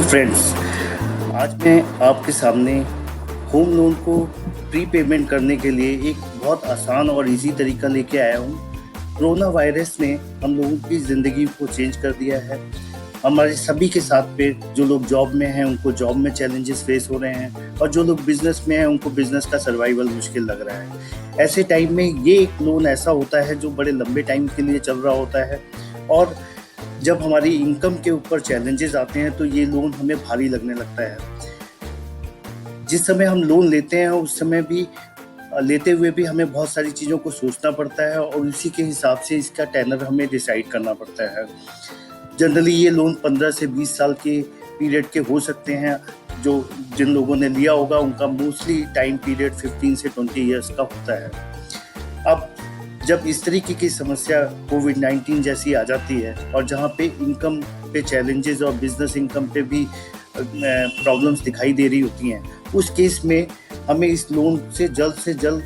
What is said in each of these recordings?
Friends, आज मैं आपके सामने होम लोन को प्री पेमेंट करने के लिए एक बहुत आसान और इजी तरीका लेके आया हूँ। कोरोना वायरस ने हम लोगों की ज़िंदगी को चेंज कर दिया है। हमारे सभी के साथ पे जो लोग जॉब में हैं उनको जॉब में चैलेंजेस फेस हो रहे हैं और जो लोग बिजनेस में हैं उनको बिजनेस का सर्वाइवल मुश्किल लग रहा है। ऐसे टाइम में ये एक लोन ऐसा होता है जो बड़े लंबे टाइम के लिए चल रहा होता है और जब हमारी इनकम के ऊपर चैलेंजेस आते हैं तो ये लोन हमें भारी लगने लगता है। जिस समय हम लोन लेते हैं उस समय भी लेते हुए भी हमें बहुत सारी चीज़ों को सोचना पड़ता है और उसी के हिसाब से इसका टेनर हमें डिसाइड करना पड़ता है। जनरली ये लोन 15 से 20 साल के पीरियड के हो सकते हैं। जिन लोगों ने लिया होगा उनका मोस्टली टाइम पीरियड 15 से 20 ईयर्स का होता है। अब जब इस तरीके की समस्या कोविड-19 जैसी आ जाती है और जहाँ पे इनकम पे चैलेंजेस और बिजनेस इनकम पे भी प्रॉब्लम्स दिखाई दे रही होती हैं, उस केस में हमें इस लोन से जल्द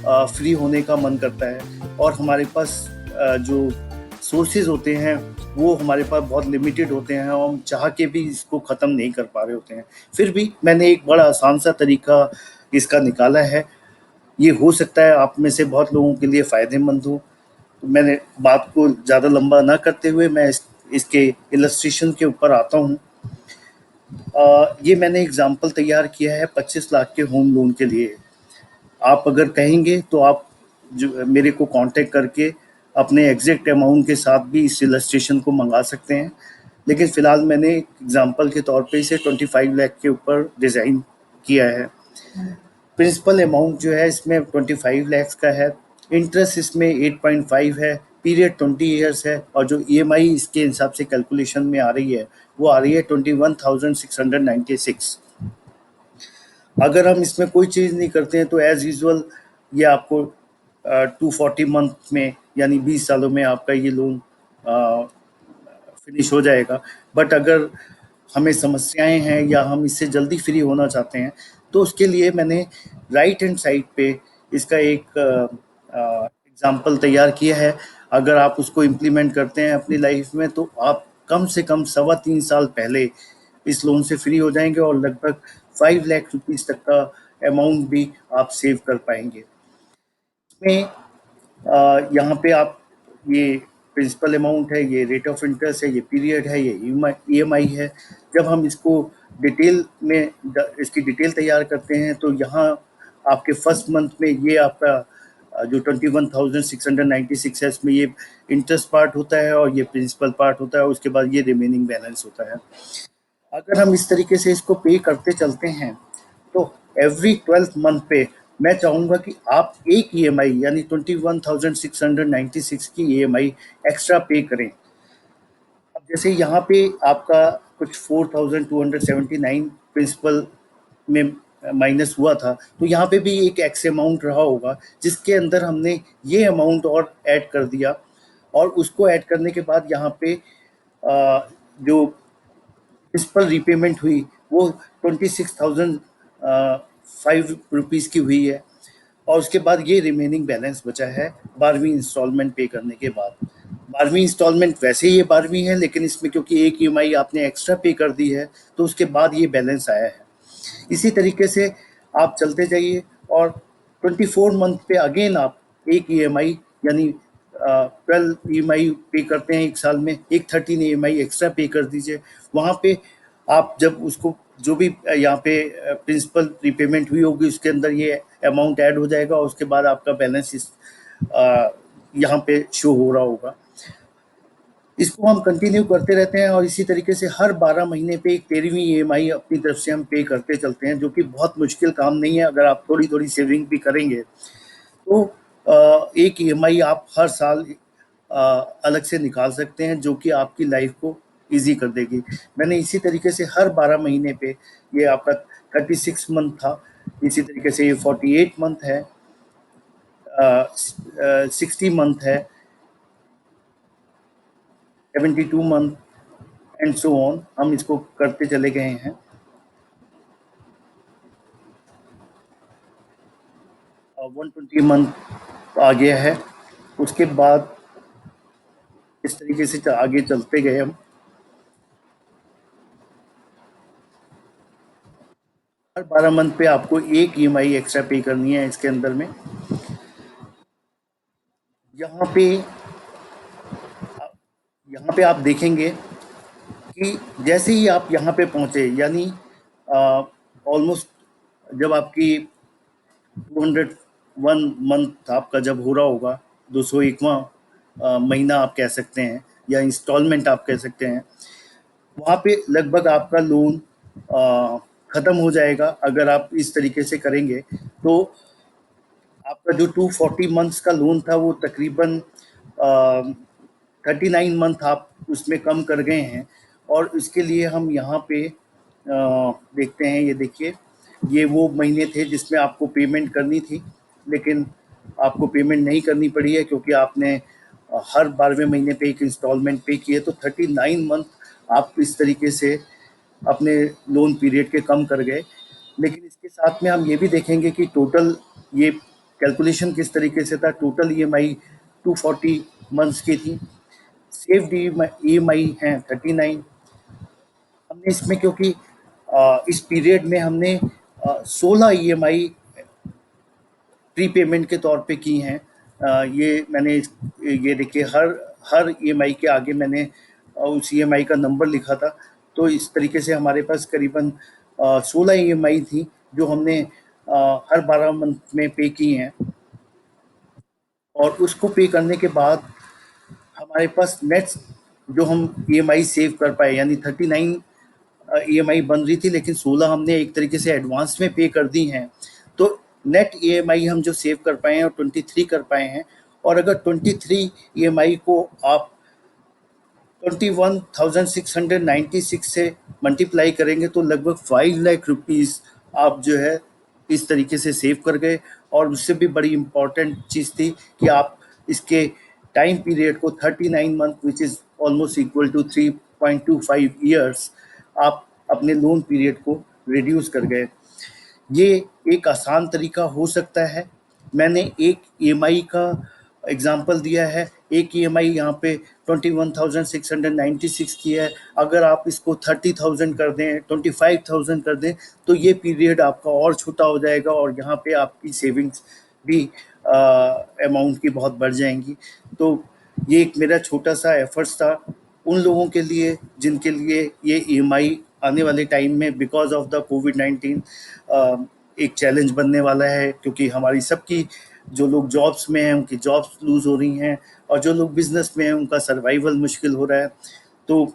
फ्री होने का मन करता है और हमारे पास जो सोर्सेज होते हैं वो हमारे पास बहुत लिमिटेड होते हैं और हम चाह के भी इसको ख़त्म नहीं कर पा रहे होते हैं। फिर भी मैंने एक बड़ा आसान सा तरीका इसका निकाला है। ये हो सकता है आप में से बहुत लोगों के लिए फ़ायदेमंद हो। तो मैंने बात को ज़्यादा लंबा ना करते हुए मैं इसके इलस्ट्रेशन के ऊपर आता हूँ। ये मैंने एग्जाम्पल तैयार किया है 25 लाख के होम लोन के लिए। आप अगर कहेंगे तो आप जो मेरे को कांटेक्ट करके अपने एग्जैक्ट अमाउंट के साथ भी इस इलस्ट्रेशन को मंगा सकते हैं, लेकिन फ़िलहाल मैंने एग्जाम्पल के तौर पे इसे 25 लाख के ऊपर डिज़ाइन किया है। प्रिंसिपल अमाउंट जो है इसमें 25 लाख का है, इंटरेस्ट इसमें 8.5 है, पीरियड 20 ईयर्स है और जो ईएमआई इसके हिसाब से कैलकुलेशन में आ रही है वो आ रही है 21,696। अगर हम इसमें कोई चीज़ नहीं करते हैं तो एज यूजुअल ये आपको 240 मंथ में यानी 20 सालों में आपका ये लोन फिनिश हो जाएगा। बट अगर हमें समस्याएं हैं या हम इससे जल्दी फ्री होना चाहते हैं तो उसके लिए मैंने राइट हैंड साइड पे इसका एक एग्जाम्पल तैयार किया है। अगर आप उसको इम्प्लीमेंट करते हैं अपनी लाइफ में तो आप कम से कम 3.25 साल पहले इस लोन से फ्री हो जाएंगे और लगभग 5 लाख रुपीज़ तक का अमाउंट भी आप सेव कर पाएंगे। इसमें यहाँ पे आप ये प्रिंसिपल अमाउंट है, ये रेट ऑफ इंटरेस्ट है, ये पीरियड है, ये ईएमआई है। जब हम इसको डिटेल में इसकी डिटेल तैयार करते हैं तो यहाँ आपके फर्स्ट मंथ में ये आपका जो 21,696 है इसमें ये इंटरेस्ट पार्ट होता है और ये प्रिंसिपल पार्ट होता है, उसके बाद ये रिमेनिंग बैलेंस होता है। अगर हम इस तरीके से इसको पे करते चलते हैं तो एवरी 12th मंथ पे मैं चाहूँगा कि आप एक ईएमआई यानी 21,696 की ईएमआई एक्स्ट्रा पे करें। अब जैसे यहाँ पे आपका कुछ 4,279 प्रिंसिपल में माइनस हुआ था, तो यहाँ पे भी एक एक्स अमाउंट रहा होगा जिसके अंदर हमने ये अमाउंट और ऐड कर दिया और उसको ऐड करने के बाद यहाँ पे जो प्रिंसिपल रीपेमेंट हुई वो 26,005 की हुई है और उसके बाद ये रिमेनिंग बैलेंस बचा है 12वीं इंस्टॉलमेंट पे करने के बाद। 12वीं इंस्टॉलमेंट वैसे ये 12वीं है, लेकिन इसमें क्योंकि एक ईएमआई आपने एक्स्ट्रा पे कर दी है तो उसके बाद ये बैलेंस आया है। इसी तरीके से आप चलते जाइए और 24 मंथ पे अगेन आप एक ईएमआई यानी 12 ईएमआई पे करते हैं एक साल में, एक 13 ईएमआई एक्स्ट्रा पे कर दीजिए। वहाँ पे आप जब उसको जो भी यहाँ पे प्रिंसिपल रीपेमेंट हुई होगी उसके अंदर ये अमाउंट ऐड हो जाएगा और उसके बाद आपका बैलेंस यहाँ पे शो हो रहा होगा। इसको हम कंटिन्यू करते रहते हैं और इसी तरीके से हर 12 महीने पे एक 13वीं ईएमआई अपनी तरफ से हम पे करते चलते हैं, जो कि बहुत मुश्किल काम नहीं है। अगर आप थोड़ी-थोड़ी सेविंग भी करेंगे तो एक ईएमआई आप हर साल अलग से निकाल सकते हैं जो कि आपकी लाइफ को ईज़ी कर देगी। मैंने इसी तरीके से हर 12 महीने पे ये आपका 36 मंथ था, इसी तरीके से ये 48 मंथ है, 60 मंथ है, 72 मंथ एंड सो ऑन। हम इसको करते चले गए हैं। 120 मंथ आ गया है। उसके बाद इस तरीके से आगे चलते गए हम। हर 12 मंथ पे आपको एक ईएमआई एक्स्ट्रा पे करनी है इसके अंदर में। यहाँ पे यहाँ पे आप देखेंगे कि जैसे ही आप यहाँ पे पहुँचे, यानी ऑलमोस्ट जब आपकी 201 मंथ आपका जब हो रहा होगा, 201वां महीना आप कह सकते हैं या इंस्टॉलमेंट आप कह सकते हैं, वहाँ पे लगभग आपका लोन ख़त्म हो जाएगा। अगर आप इस तरीके से करेंगे तो आपका जो 240 मंथ्स का लोन था वो तकरीबन 39 मंथ आप उसमें कम कर गए हैं। और इसके लिए हम यहाँ पे देखते हैं, ये देखिए, ये वो महीने थे जिसमें आपको पेमेंट करनी थी, लेकिन आपको पेमेंट नहीं करनी पड़ी है क्योंकि आपने हर 12वें महीने पे एक इंस्टॉलमेंट पे किए। तो 39 मंथ आप इस तरीके से अपने लोन पीरियड के कम कर गए। लेकिन इसके साथ में हम ये भी देखेंगे कि टोटल ये कैलकुलेशन किस तरीके से था। टोटल ईएमआई 240 मंथ्स की थी, सेव्ड ईएमआई हैं 39। हमने इसमें क्योंकि इस पीरियड में हमने 16 ईएमआई प्रीपेमेंट के तौर पे की हैं। ये मैंने ये देखिए, हर हर ईएमआई के आगे मैंने उस ईएमआई का नंबर लिखा था। तो इस तरीके से हमारे पास करीबन 16 ईएमआई थी जो हमने हर 12 मंथ में पे की हैं। और उसको पे करने के बाद हमारे पास नेट जो हम ईएमआई सेव कर पाए, यानी 39 ईएमआई बन रही थी लेकिन 16 हमने एक तरीके से एडवांस में पे कर दी हैं। तो नेट ईएमआई हम जो सेव कर पाए हैं और 23 कर पाए हैं। और अगर 23 ईएमआई को आप 21,696 से मल्टीप्लाई करेंगे तो लगभग 5 लाख रुपीस आप जो है इस तरीके से सेव कर गए। और उससे भी बड़ी इम्पॉर्टेंट चीज़ थी कि आप इसके टाइम पीरियड को 39 month which is almost equal to 3.25 years आप अपने लोन पीरियड को रिड्यूस कर गए। ये एक आसान तरीका हो सकता है। मैंने एक ईएमआई का एग्जांपल दिया है। एक ईएमआई यहाँ पे 21,696 की है। अगर आप इसको 30,000 कर दें, 25,000 कर दें, तो ये पीरियड आपका और छोटा हो जाएगा और यहाँ पे आपकी सेविंग्स भी अमाउंट की बहुत बढ़ जाएंगी। तो ये एक मेरा छोटा सा एफर्ट्स था उन लोगों के लिए जिनके लिए ये ईएमआई आने वाले टाइम में बिकॉज ऑफ द कोविड-19 एक चैलेंज बनने वाला है, क्योंकि हमारी सबकी जो लोग जॉब्स में हैं उनकी जॉब्स लूज़ हो रही हैं और जो लोग बिजनेस में हैं उनका सर्वाइवल मुश्किल हो रहा है। तो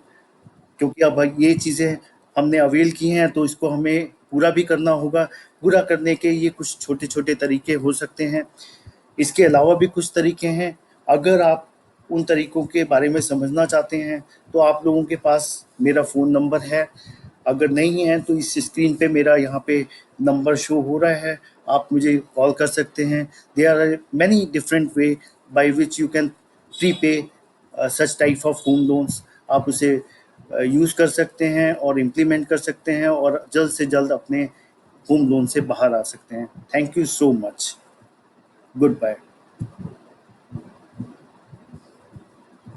क्योंकि अब ये चीज़ें हमने अवेल की हैं तो इसको हमें पूरा भी करना होगा। पूरा करने के ये कुछ छोटे छोटे तरीके हो सकते हैं। इसके अलावा भी कुछ तरीके हैं। अगर आप उन तरीकों के बारे में समझना चाहते हैं तो आप लोगों के पास मेरा फ़ोन नंबर है। अगर नहीं है तो इस स्क्रीन पे मेरा यहाँ पे नंबर शो हो रहा है, आप मुझे कॉल कर सकते हैं। There are many different way by which you can prepay such type of home loans. आप उसे यूज़ कर सकते हैं और इम्प्लीमेंट कर सकते हैं और जल्द से जल्द अपने होम लोन से बाहर आ सकते हैं। Thank you so much. Good bye.